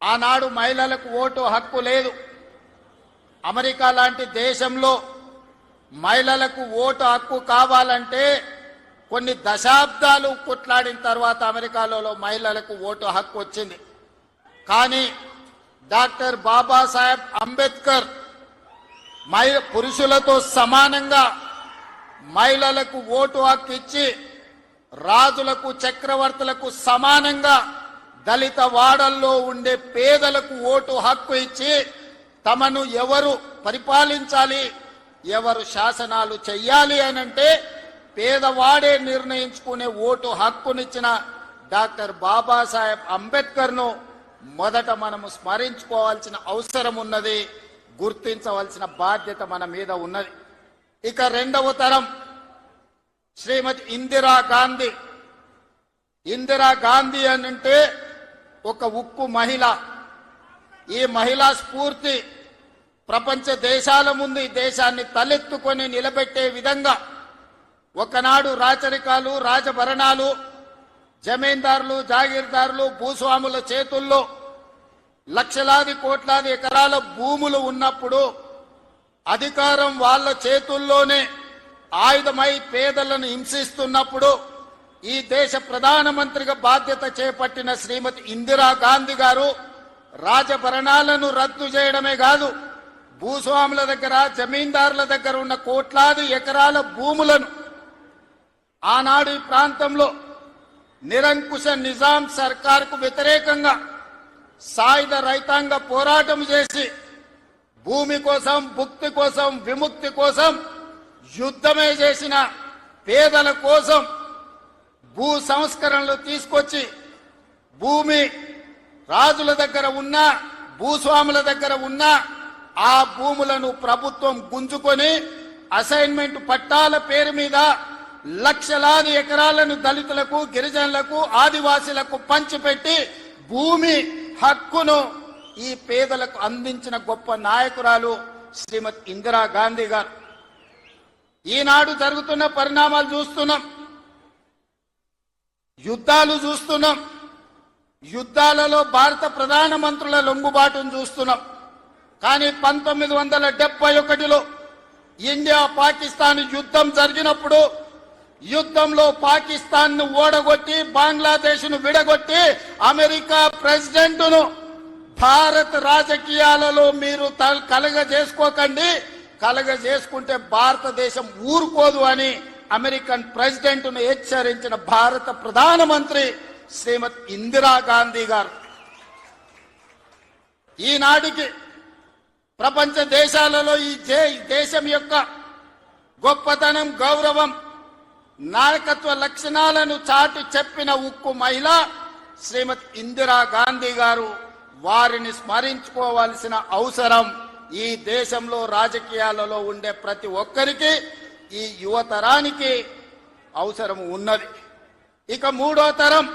ఆనాడు మహిళలకు ఓటు హక్కు లేదు. అమెరికా లాంటి దేశంలో మహిళలకు ఓటు హక్కు కావాలంటే కొన్ని దశాబ్దాలు కొట్లాడిన తర్వాత అమెరికాలో మహిళలకు ఓటు హక్కు వచ్చింది. కానీ డాక్టర్ బాబాసాహెబ్ అంబేద్కర్ పురుషులతో సమానంగా మహిళలకు ఓటు హక్కు ఇచ్చి రాజులకు చక్రవర్తులకు సమానంగా దళిత వాడల్లో ఉండే పేదలకు ఓటు హక్కు ఇచ్చి తమను ఎవరు పరిపాలించాలి, ఎవరు శాసనాలు చెయ్యాలి అనంటే పేదవాడే నిర్ణయించుకునే ఓటు హక్కునిచ్చిన డాక్టర్ బాబాసాహెబ్ అంబేద్కర్ను మొదట మనము స్మరించుకోవాల్సిన అవసరం ఉన్నది, గుర్తించవలసిన బాధ్యత మన మీద ఉన్నది. ఇక రెండవ తరం శ్రీమతి ఇందిరాగాంధీ. ఇందిరాగాంధీ అనంటే ఒక ఉక్కు మహిళ. ఈ మహిళా స్ఫూర్తి ప్రపంచ దేశాల ముందు ఈ దేశాన్ని తలెత్తుకొని నిలబెట్టే విధంగా ఒకనాడు రాచరికాలు, రాజభరణాలు, జమీందారులు, జాగీర్దారులు, భూస్వాముల చేతుల్లో లక్షలాది కోట్లాది ఎకరాల భూములు ఉన్నప్పుడు అధికారం వాళ్ళ చేతుల్లోనే ఆయుధమై పేదలను హింసిస్తున్నప్పుడు ఈ దేశ ప్రధానమంత్రిగా బాధ్యత చేపట్టిన శ్రీమతి ఇందిరాగాంధీ గారు రాజభరణాలను రద్దు చేయడమే కాదు, భూస్వాముల దగ్గర, జమీందారుల దగ్గర ఉన్న కోట్లాది ఎకరాల భూములను ఆనాడు ఈ ప్రాంతంలో నిరంకుశ నిజాం సర్కార్కు వ్యతిరేకంగా సాయుధ రైతాంగ పోరాటం చేసి భూమి కోసం, భుక్తి కోసం, విముక్తి కోసం యుద్ధమే చేసిన పేదల కోసం భూ సంస్కరణలు తీసుకొచ్చి భూమి రాజుల దగ్గర ఉన్న, భూస్వాముల దగ్గర ఉన్న ఆ భూములను ప్రభుత్వం గుంజుకొని అసైన్మెంట్ పట్టాల పేరు మీద లక్షలాది ఎకరాలను దళితులకు, గిరిజనులకు, ఆదివాసీలకు పంచిపెట్టి భూమి హక్కును ఈ పేదలకు అందించిన గొప్ప నాయకురాలు శ్రీమతి ఇందిరాగాంధీ గారు. ఈనాడు జరుగుతున్న పరిణామాలు చూస్తున్నాం, యుద్ధాలు చూస్తున్నాం, యుద్ధాలలో భారత ప్రధానమంత్రుల లొంగుబాటును చూస్తున్నాం. కానీ 1971లో ఇండియా పాకిస్తాన్ యుద్ధం జరిగినప్పుడు యుద్ధంలో పాకిస్తాన్ ను ఓడగొట్టి బంగ్లాదేశ్ ను విడగొట్టి అమెరికా ప్రెసిడెంట్ ను భారత రాజకీయాలలో మీరు కలగజేసుకోకండి, కలగజేసుకుంటే భారతదేశం ఊరుకోదు అని అమెరికన్ ప్రెసిడెంట్ ను హెచ్చరించిన భారత ప్రధానమంత్రి శ్రీమతి ఇందిరాగాంధీ గారు. ఈనాటికి ప్రపంచ దేశాలలో ఈ దేశం యొక్క గొప్పతనం, గౌరవం, నాయకత్వ లక్షణాలను చాటి చెప్పిన ఉక్కు మహిళ శ్రీమతి ఇందిరాగాంధీ గారు. వారిని స్మరించుకోవాల్సిన అవసరం ఈ దేశంలో రాజకీయాలలో ఉండే ప్రతి ఒక్కరికి, ఈ యువతరానికి అవసరం ఉన్నది. ఇక మూడో తరం